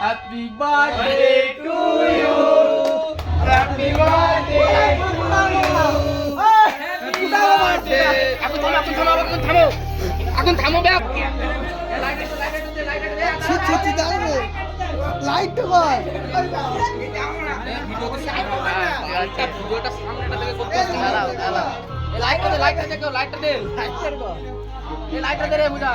Happy birthday to you, happy birthday to you, happy birthday. এখন থামো বে। Light তো কর ভিডিওটা সামনেটা থেকে করতে হবে। লাইটটা দে রে বুঝা।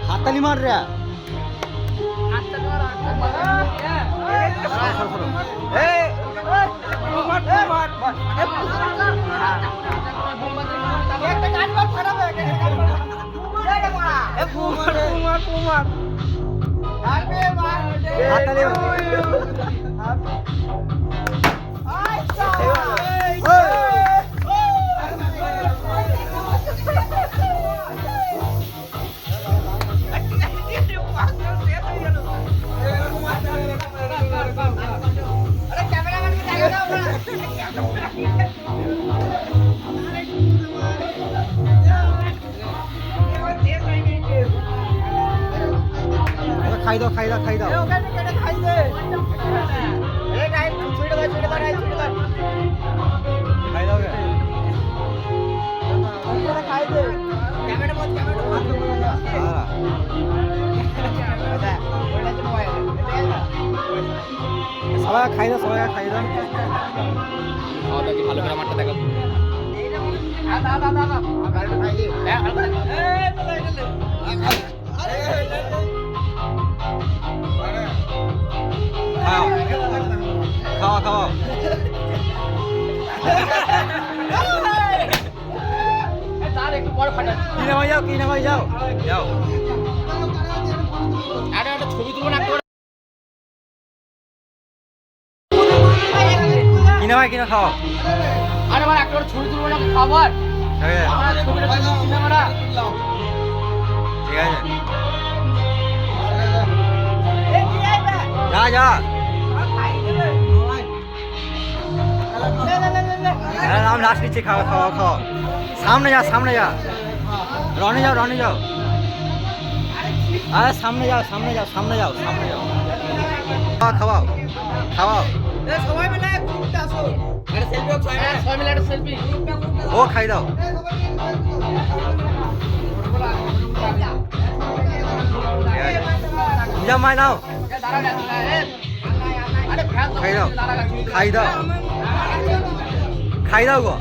হাততালি মার রে খাই দাও খাই দাও খাই দাও খাই দাও সবাই খাই দাও সবাই খাই দাও ভালো করে আমারটা দেখো। খাওয়া খাওয়া একটু পর ফাটা কি নামাই যাও কি নামাই যাও যাও আরে একটা ছবি তুলবো না। কি নামাই কিনা খাওয়া আরে আমার একটা ছবি তুলবো না খাবার। আমার ছবিটা তুলবো সিনেমাটা। ঠিক আছে যা যা নাম লাস্ট নিচ্ছে খাওয়া খাওয়া খাওয়া সামনে যা রনে যাও আরে সামনে যাও সামনে যাও খাওয়াও খাওয়াও সবাই মিলে গ্রুপটা আসো। একটা সেলফি হোক সবাই মিলে একটা সেলফি। ও খাই দাও যা মাই নাও আরে ফ্যান খাই দাও খাই দাও গো